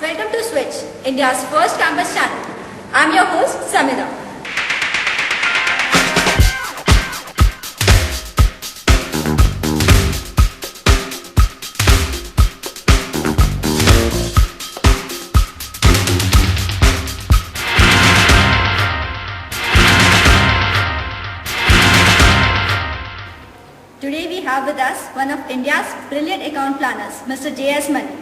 Welcome to Switch, India's first campus channel. I'm your host, Sameedha. Today we have with us one of India's brilliant account planners, Mr. J.S. MANI.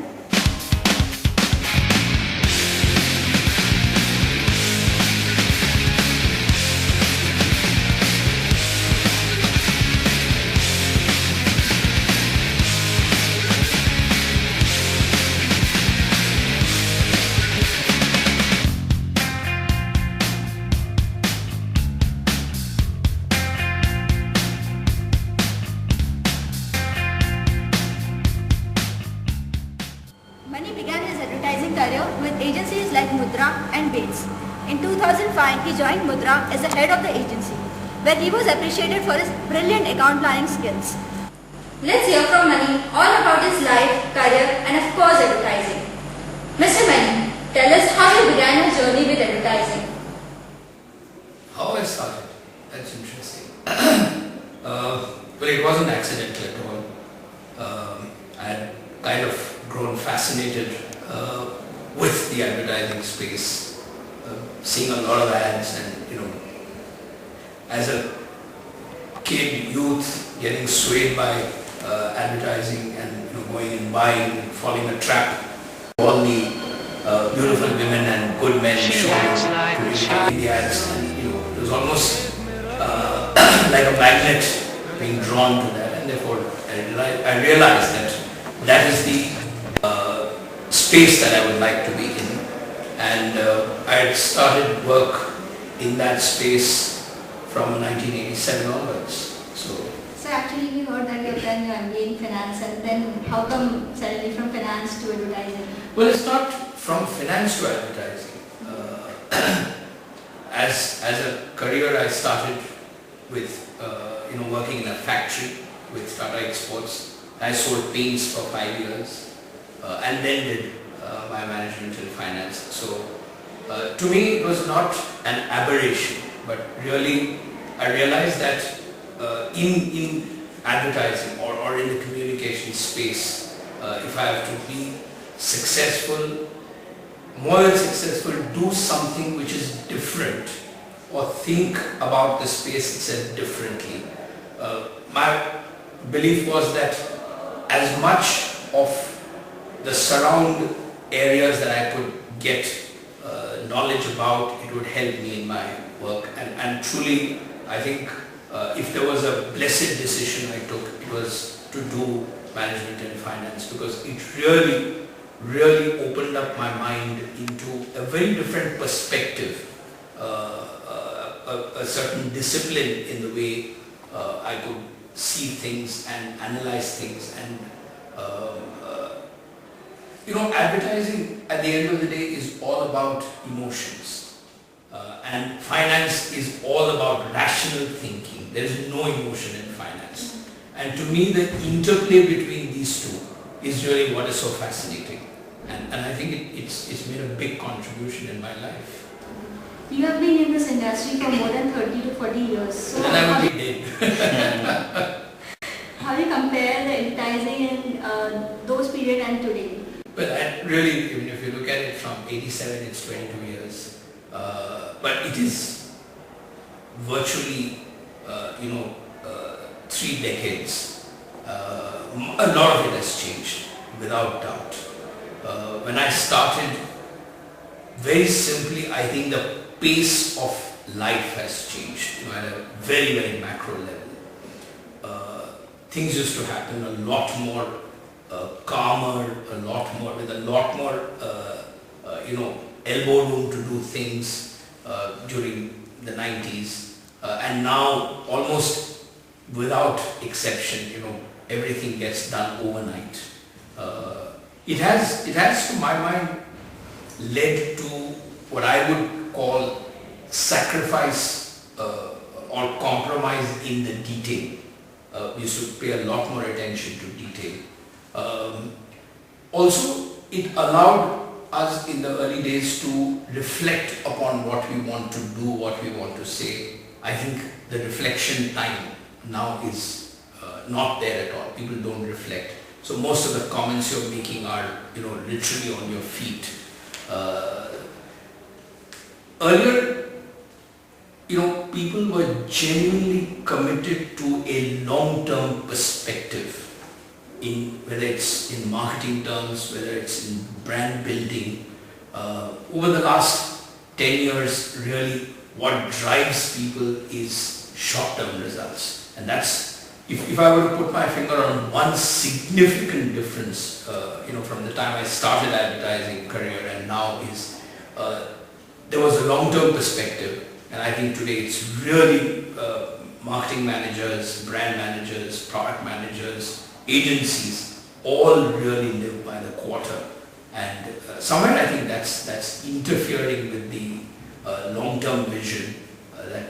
Mani began his advertising career with agencies like Mudra and Bates. In 2005, he joined Mudra as the head of the agency, where he was appreciated for his brilliant account planning skills. Let's hear from Mani all about his life, career and of course advertising. Mr. Mani, tell us how you began your journey with advertising. How I started? That's interesting. Well, it wasn't accidental at all. I had kind of grown fascinated with the advertising space, seeing a lot of ads and, as a kid, youth, getting swayed by advertising and going and buying and falling a trap. All the beautiful women and good men showing the ads, and it was almost like a magnet being drawn to that, and therefore I realized that is the space that I would like to be in, and I had started work in that space from 1987 onwards. So actually we heard that you have done your MBA in finance, and then how come suddenly from finance to advertising? Well, it's not from finance to advertising. As a career, I started with working in a factory with Tata Exports. I sold paints for 5 years and then did my management in finance. So to me it was not an aberration, but really I realized that in advertising or in the communication space, if I have to be successful, more than successful, do something which is different or think about the space itself differently. My belief was that as much of the surround areas that I could get knowledge about, it would help me in my work. And truly, I think if there was a blessed decision I took, it was to do management and finance, because it really opened up my mind into a very different perspective, a certain discipline in the way I could see things and analyze things. And advertising at the end of the day is all about emotions, and finance is all about rational thinking. There is no emotion in finance, and to me the interplay between these two is really what is so fascinating, and I think it's made a big contribution in my life. You have been in this industry for more than 30 to 40 years. So then I would be dead. How do you compare the advertising in those period and today? But really, even if you look at it from 87, it's 22 years. But it is virtually, 3 decades. A lot of it has changed, without doubt. When I started, very simply, I think the pace of life has changed at a very, very macro level. Things used to happen a lot more calmer, with a lot more, elbow room to do things during the 90s. And now, almost without exception, everything gets done overnight. It has, to my mind, led to what I would call sacrifice or compromise in the detail. We used to pay a lot more attention to detail. Also, it allowed us in the early days to reflect upon what we want to do, what we want to say. I think the reflection time now is not there at all. People don't reflect. So most of the comments you're making are, literally on your feet. Earlier, people were genuinely committed to a long-term perspective, in whether it's in marketing terms, whether it's in brand building. Over the last 10 years, really what drives people is short-term results. And that's, if I were to put my finger on one significant difference, from the time I started advertising career and now is, there was a long-term perspective. And I think today it's really marketing managers, brand managers, product managers, agencies, all really live by the quarter. And somewhere I think that's interfering with the long-term vision that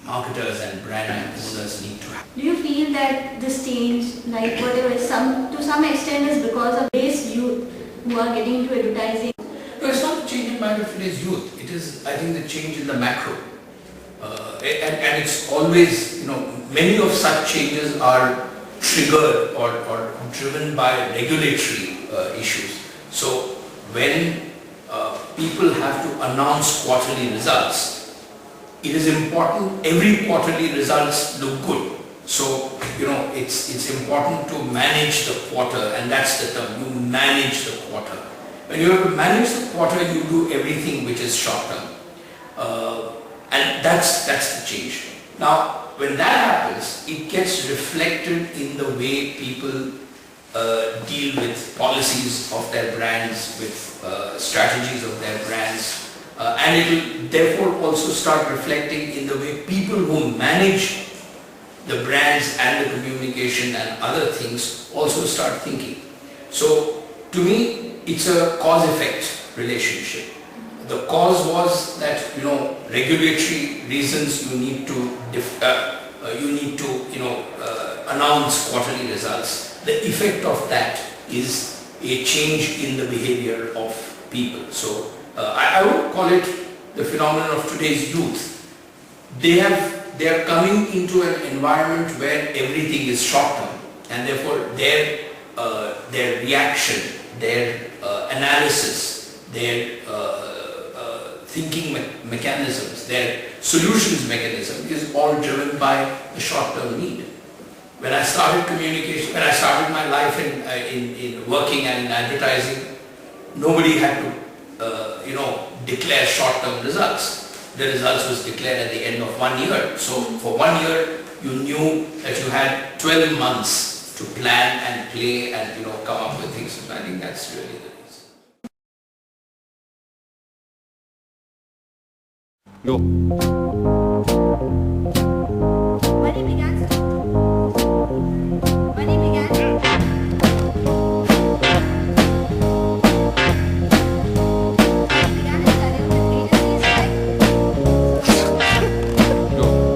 marketers and brand owners need to have. Do you feel that this change, like whatever, to some extent is because of today's youth who are getting into advertising? No, it's not the change in mind of today's youth. It is, I think, the change in the macro. And it's always, many of such changes are triggered or driven by regulatory issues. So when people have to announce quarterly results, it is important every quarterly results look good. So, it's important to manage the quarter, and that's the term, you manage the quarter. When you have to manage the quarter, you do everything which is short term. And that's the change. Now, when that happens, it gets reflected in the way people deal with policies of their brands, with strategies of their brands. And it will therefore also start reflecting in the way people who manage the brands and the communication and other things also start thinking. So, to me, it's a cause-effect relationship. The cause was that, regulatory reasons you need to announce quarterly results. The effect of that is a change in the behavior of people. So I would call it the phenomenon of today's youth. They are coming into an environment where everything is short term, and therefore their reaction, their analysis, their thinking mechanisms, their solutions mechanism is all driven by the short-term need. When I started communication, when I started my life in working and in advertising, nobody had to, declare short-term results. The results was declared at the end of 1 year. So for 1 year, you knew that you had 12 months to plan and play and, come up with things. So I think that's really the reason. Go. Mani began. Go.